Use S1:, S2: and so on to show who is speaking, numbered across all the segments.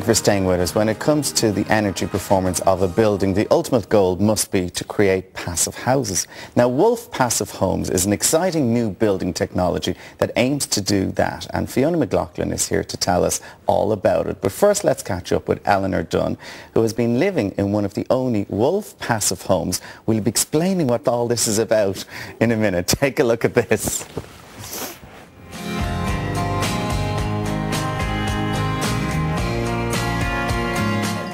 S1: For staying with us. When it comes to the energy performance of a building, the ultimate goal must be to create passive houses. Now, Wolf Passive Homes is an exciting new building technology that aims to do that, and Fiona McLaughlin is here to tell us all about it. But first, let's catch up with Eleanor Dunn, who has been living in one of the only Wolf Passive Homes. We'll be explaining what all this is about in a minute. Take a look at this.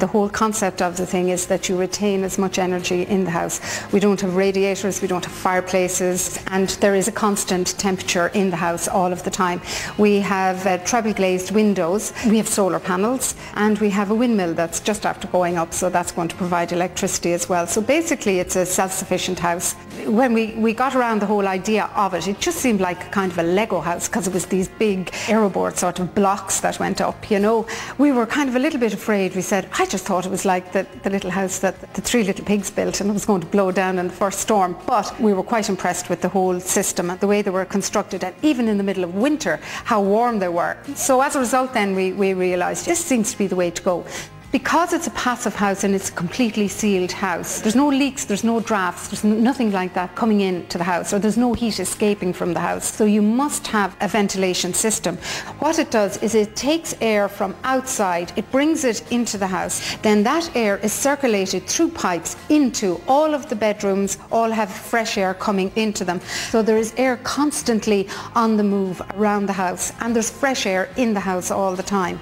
S2: The whole concept of the thing is that you retain as much energy in the house. We don't have radiators, we don't have fireplaces, and there is a constant temperature in the house all of the time. We have treble glazed windows, we have solar panels, and we have a windmill that's just after going up, so that's going to provide electricity as well. So basically it's a self-sufficient house. When we got around the whole idea of it, it just seemed like kind of a Lego house, because it was these big aeroboard sort of blocks that went up, you know. We were kind of a little bit afraid. We said, I just thought it was like the little house that the three little pigs built, and it was going to blow down in the first storm. But we were quite impressed with the whole system and the way they were constructed, and even in the middle of winter, how warm they were. So as a result then we realised this seems to be the way to go. Because it's a passive house and it's a completely sealed house, there's no leaks, there's no drafts, there's nothing like that coming into the house, or there's no heat escaping from the house. So you must have a ventilation system. What it does is it takes air from outside, it brings it into the house, then that air is circulated through pipes into all of the bedrooms, all have fresh air coming into them. So there is air constantly on the move around the house, and there's fresh air in the house all the time.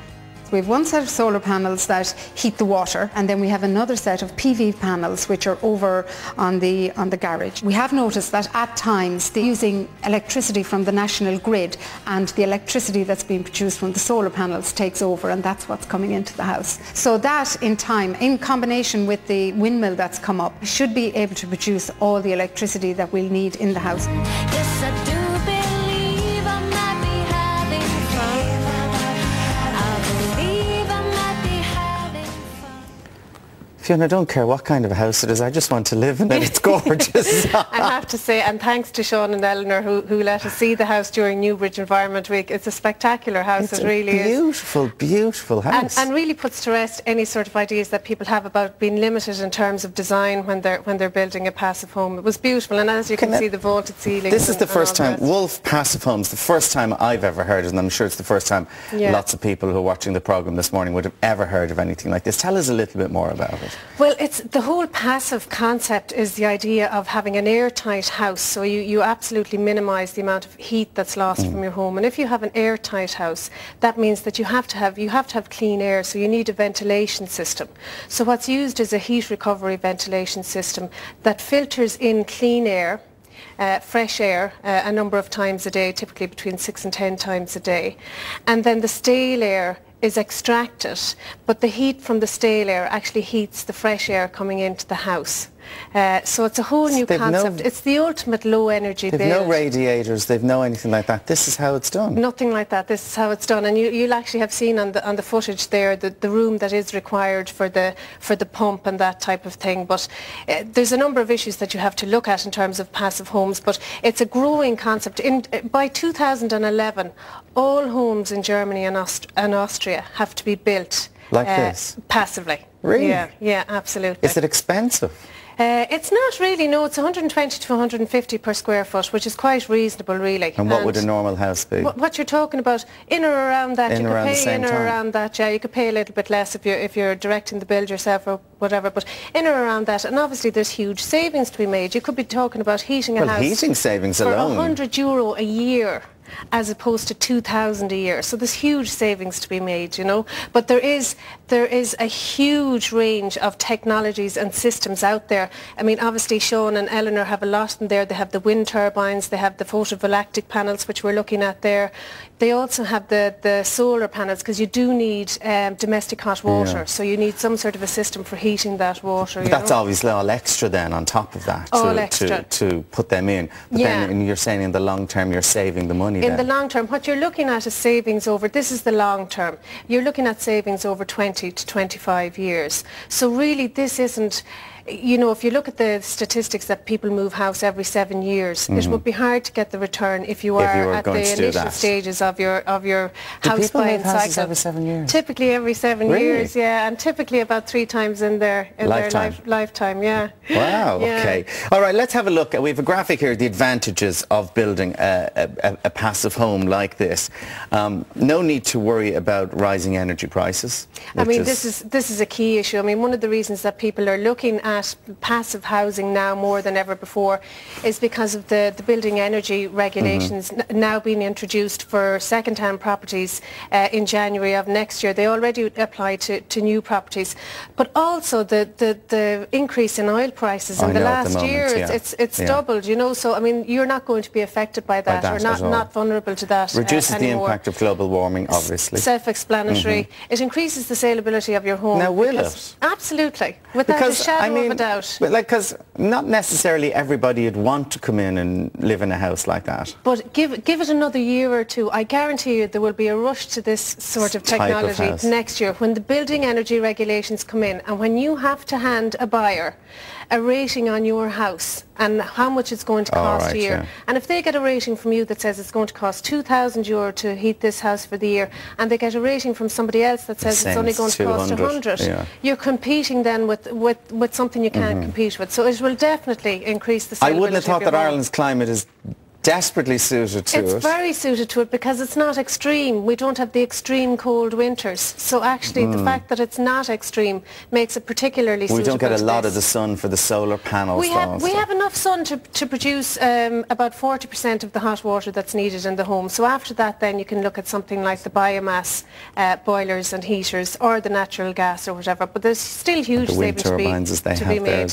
S2: We have one set of solar panels that heat the water, and then we have another set of PV panels which are over on the garage. We have noticed that at times they're using electricity from the national grid, and the electricity that's being produced from the solar panels takes over, and that's what's coming into the house. So that in time, in combination with the windmill that's come up, should be able to produce all the electricity that we'll need in the house.
S3: Yes, I do.
S1: Fiona, I don't care what kind of a house it is, I just want to live in it. It's gorgeous.
S4: I have to say, and thanks to Sean and Eleanor who let us see the house during Newbridge Environment Week. It's a spectacular house, it really is.
S1: Beautiful, beautiful house.
S4: And really puts to rest any sort of ideas that people have about being limited in terms of design when they're building a passive home. It was beautiful, and as you can see, the vaulted ceilings.
S1: This is the first time, Wolf Passive Homes, the first time I've ever heard it, and I'm sure it's the first time lots of people who are watching the programme this morning would have ever heard of anything like this. Tell us a little bit more about it.
S4: Well, it's the whole passive concept is the idea of having an airtight house, so you absolutely minimise the amount of heat that's lost from your home. And if you have an airtight house, that means that you have to have clean air, so you need a ventilation system. So what's used is a heat recovery ventilation system that filters in clean air, fresh air a number of times a day, typically between 6 and 10 times a day, and then the stale air is extracted, but the heat from the stale air actually heats the fresh air coming into the house. So it's a whole new concept. It's the ultimate low energy build.
S1: They've no radiators, they've no anything like that. This is how it's done. Nothing
S4: like that. This is how it's done. And you'll actually have seen on the footage there the room that is required for the pump and that type of thing. But there's a number of issues that you have to look at in terms of passive homes. But it's a growing concept. By 2011, all homes in Germany and Austria have to be built
S1: like this
S4: passively.
S1: Really?
S4: Yeah, absolutely.
S1: Is it expensive?
S4: It's not really, no. It's 120 to 150 per square foot, which is quite reasonable, really.
S1: And what would a normal house be?
S4: What you're talking about, in or around that, you could pay in or around that. Yeah, you could pay a little bit less if you're directing the build yourself or whatever, but in or around that. And obviously there's huge savings to be made. You could be talking about heating a house
S1: heating savings
S4: for
S1: alone.
S4: €100 a year, as opposed to 2,000 a year. So there's huge savings to be made, you know. But there is a huge range of technologies and systems out there. I mean, obviously Sean and Eleanor have a lot in there. They have the wind turbines, they have the photovoltaic panels, which we're looking at there. They also have the solar panels, because you do need domestic hot water, so you need some sort of a system for heating that water.
S1: But that's obviously all extra then on top of that to put them in. But then you're saying in the long term you're saving the money.
S4: In the long term, what you're looking at is savings over, this is the long term, you're looking at savings over 20 to 25 years. So really this isn't, you know, if you look at the statistics that people move house every 7 years, it would be hard to get the return if you are at the initial stages of your house buying cycle.
S1: Houses every 7 years?
S4: Typically every 7
S1: Really?
S4: years, yeah, and typically about 3 times in their lifetime, yeah.
S1: Wow, okay. All right, let's have a look. We have a graphic here, the advantages of building a passive home like this. No need to worry about rising energy prices.
S4: I mean, this is a key issue. I mean, one of the reasons that people are looking at passive housing now more than ever before is because of the building energy regulations now being introduced for second-hand properties in January of next year. They already apply to new properties, but also the increase in oil prices in the last year, it's doubled, you know, so I mean, you're not going to be affected by that, or not vulnerable to that
S1: reduces
S4: anymore.
S1: The impact of global warming, obviously.
S4: Self-explanatory. It increases the saleability of your home.
S1: Now, will it?
S4: Absolutely, without a shadow of a doubt.
S1: Because not necessarily everybody would want to come in and live in a house like that.
S4: But give it another year or two, I guarantee you there will be a rush to this sort of technology next year when the building energy regulations come in, and when you have to hand a buyer a rating on your house and how much it's going to cost a year. Yeah. And if they get a rating from you that says it's going to cost €2,000 to heat this house for the year, and they get a rating from somebody else that says it's only going to cost 100, you're competing then with something you can't compete with. So it will definitely increase the saleability.
S1: I wouldn't have thought that Ireland's climate is desperately suited to it.
S4: It's very suited to it because it's not extreme. We don't have the extreme cold winters. So actually the fact that it's not extreme makes it particularly suitable.
S1: We don't get a lot of the sun for the solar panels.
S4: We have enough sun to produce about 40% of the hot water that's needed in the home. So after that then you can look at something like the biomass boilers and heaters, or the natural gas or whatever. But there's still huge savings to be made.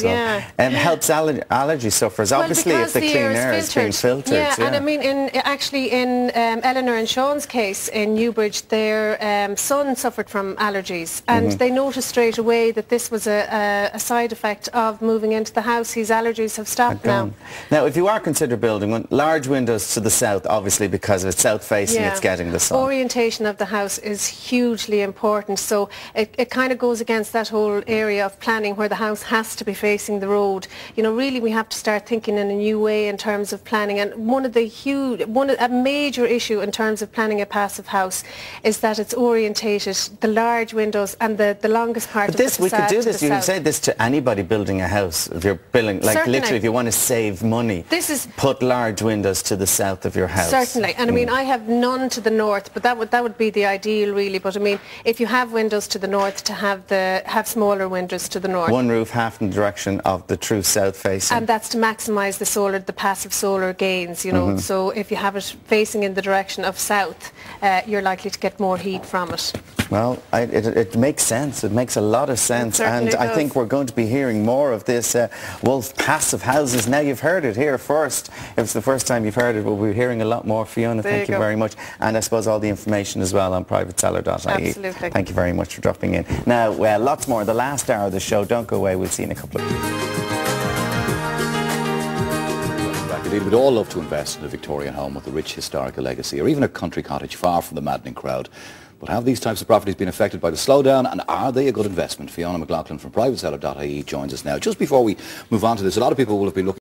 S1: Helps allergy sufferers, obviously, if the clean air is being filtered.
S4: Yeah, and I mean, in Eleanor and Sean's case in Newbridge, their son suffered from allergies, and they noticed straight away that this was a side effect of moving into the house. His allergies have stopped now.
S1: Now, if you are considering building one, large windows to the south, obviously, because it's south-facing, it's getting the sun.
S4: Orientation of the house is hugely important, so it kind of goes against that whole area of planning where the house has to be facing the road. You know, really we have to start thinking in a new way in terms of planning, and a major issue in terms of planning a passive house is that it's orientated, the large windows and the longest part of the facade.
S1: We could do this, you can say this to anybody building a house. If you're building, like literally if you want to save money, put large windows to the south of your house.
S4: Certainly, and I mean I have none to the north, but that would be the ideal really. But I mean, if you have windows to the north, to have smaller windows to the north.
S1: One roof, half in the direction of the true south facing.
S4: And that's to maximise the passive solar gains. You know, so if you have it facing in the direction of south, you're likely to get more heat from it.
S1: Well, it makes sense. It makes a lot of sense, and I think we're going to be hearing more of this Wolf passive houses. Now you've heard it here first. If it's the first time you've heard it, we'll be hearing a lot more. Fiona, thank you very much, and I suppose all the information as well on privateseller.ie.
S4: Absolutely.
S1: Thank you very much for dropping in. Now, lots more. The last hour of the show. Don't go away. We'll see you in a couple of minutes.
S3: Indeed, we'd all love to invest in a Victorian home with a rich historical legacy, or even a country cottage far from the maddening crowd. But have these types of properties been affected by the slowdown, and are they a good investment? Fiona McLaughlin from privateseller.ie joins us now. Just before we move on to this, a lot of people will have been looking